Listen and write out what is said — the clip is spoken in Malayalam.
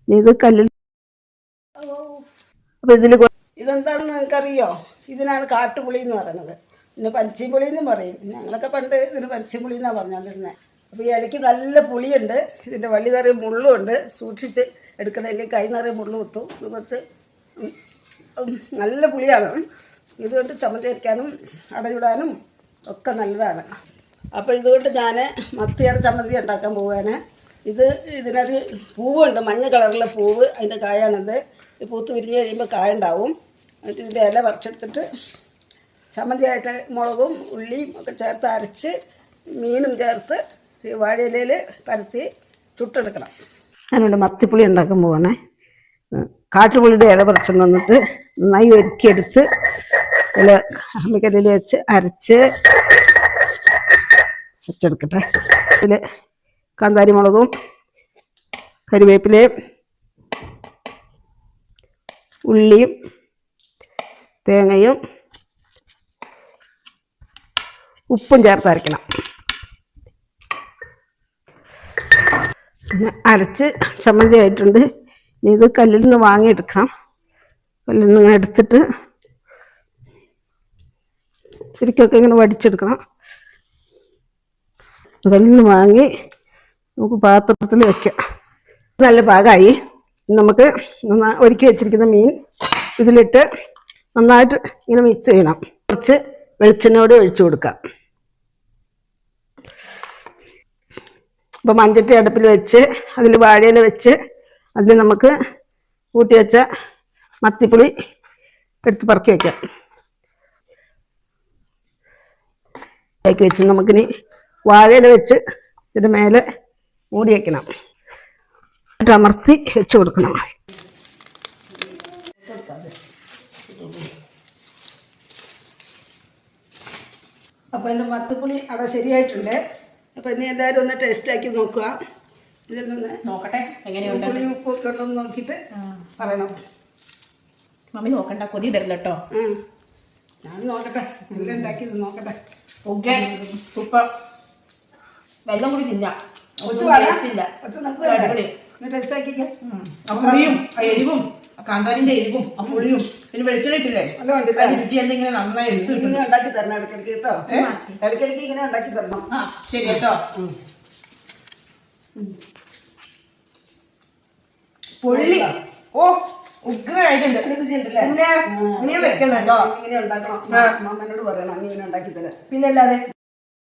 ഇത് കല്ലിൽ. അപ്പം ഇതെന്താണെന്ന് നിങ്ങൾക്കറിയോ? ഇതിനാണ് കാട്ടുപുളി എന്ന് പറയുന്നത്. പിന്നെ പഞ്ചിപ്പുളി എന്നും പറയും. ഞങ്ങളൊക്കെ പണ്ട് ഇതിന് പഞ്ചിപ്പുളി എന്നാണ് പറഞ്ഞുകൊണ്ടിരുന്നത്. അപ്പോൾ ഈ ഇലയ്ക്ക് നല്ല പുളിയുണ്ട്. ഇതിൻ്റെ വള്ളി നിറയെ മുള്ളുണ്ട്. സൂക്ഷിച്ച് എടുക്കണം, അല്ലെങ്കിൽ കൈ നിറയെ മുള്ളു കുത്തും. ഇത് കുറച്ച് നല്ല പുളിയാണ്. ഇതുകൊണ്ട് ചമ്മന്തി അരയ്ക്കാനും അടയിടാനും ഒക്കെ നല്ലതാണ്. അപ്പോൾ ഇതുകൊണ്ട് ഞാൻ മത്തിയുടെ ചമ്മന്തി ഉണ്ടാക്കാൻ പോവുകയാണ്. ഇതിനൊരു പൂവുണ്ട്, മഞ്ഞ കളറിലെ പൂവ്, അതിൻ്റെ കായാണിത്. ഈ പൂത്ത് വിരിഞ്ഞ് കഴിയുമ്പോൾ കായ ഉണ്ടാവും. എന്നിട്ട് ഇതിൻ്റെ ഇല പറിച്ചെടുത്തിട്ട് ചമ്മന്തിയായിട്ട് മുളകും ഉള്ളിയും ഒക്കെ ചേർത്ത് അരച്ച് മീനും ചേർത്ത് വാഴയിലയിൽ പരത്തി ചുട്ടെടുക്കണം. ഞാനിവിടെ മത്തിപ്പുളി ഉണ്ടാക്കാൻ പോവാണേ. കാട്ടുപുളിയുടെ ഇല പറിച്ചുകൊണ്ട് വന്നിട്ട് നന്നായി ഒരുക്കിയെടുത്ത് ഇല അമ്മിക്കല്ലിൽ വെച്ച് അരച്ചെടുക്കട്ടെ. ഇതിൽ കാന്താരി മുളകും കരിവേപ്പിലയും ഉള്ളിയും തേങ്ങയും ഉപ്പും ചേർത്ത് അരയ്ക്കണം. പിന്നെ അരച്ച് ചമ്മന്തി ആയിട്ടുണ്ട്. ഇനി ഇത് കല്ലിൽ നിന്ന് വാങ്ങിയെടുക്കണം. കല്ലിൽ നിന്ന് എടുത്തിട്ട് ശരിക്കൊക്കെ ഇങ്ങനെ വടിച്ചെടുക്കണം. കല്ലിൽ നിന്ന് വാങ്ങി നമുക്ക് പാത്രത്തിൽ വയ്ക്കാം. നല്ല പാകമായി. നമുക്ക് ഒരുക്കി വെച്ചിരിക്കുന്ന മീൻ ഇതിലിട്ട് നന്നായിട്ട് ഇങ്ങനെ മിക്സ് ചെയ്യണം. കുറച്ച് വെളിച്ചെണ്ണയോടെ ഒഴിച്ചു കൊടുക്കാം. അപ്പോൾ മൺചട്ടി അടുപ്പിൽ വെച്ച് അതിൽ വാഴയില വെച്ച് അതിൽ നമുക്ക് കൂട്ടി വെച്ച മത്തിപ്പുളി എടുത്ത് പറക്കി വയ്ക്കാം. അതിലേക്ക് വെച്ച് നമുക്കിനി വാഴയില വെച്ച് ഇതിൻ്റെ മേലെ മൂടി വയ്ക്കണം. എന്നിട്ട് അമർത്തി വെച്ച് കൊടുക്കണം. അപ്പോൾ എൻ്റെ മത്തിപ്പുളി അവിടെ ശരിയായിട്ടുണ്ട്. അപ്പോൾ ഇനി എല്ലാവരും ഒന്ന് ടേസ്റ്റാക്കി നോക്കുക. ഇതിൽ നിന്ന് നോക്കട്ടെ എങ്ങനെയുണ്ട്, പുളി ഉപ്പൊക്കെ ഉണ്ടോന്ന് നോക്കിയിട്ട് പറയണം. മമ്മി നോക്കണ്ട, കൊതി ഇടരുത് കേട്ടോ. ഞാൻ നോക്കട്ടെ, എല്ലാം ഉണ്ടാക്കിയത് നോക്കട്ടെ. Okay, super. വെള്ളം കൂടി തിന്നാം. പുളിയും എരിവും കാന്താരിന്റെ എരിവും ആ പുളിയും പിന്നെ വെളിച്ചെണ്ണ ഇട്ടില്ലേ, രുചി എന്തെങ്കിലും നന്നായി എടുത്തിട്ട് ഉണ്ടാക്കി തരണം ഇടയ്ക്കിടയ്ക്ക് കേട്ടോ. ഇടയ്ക്കിടയ്ക്ക് ഇങ്ങനെ ഉണ്ടാക്കി തരണം. ശരി കേട്ടോ. പുള്ളി ഉഗ്രനായിട്ടുണ്ട്. പിന്നെ ഇങ്ങനെ വെക്കണം കേട്ടോ. ഇങ്ങനെ ഉണ്ടാക്കണം. അമ്മേനോട് പറയണം, ഇങ്ങനെ ഉണ്ടാക്കി തരാം. പിന്നെ അല്ലാതെ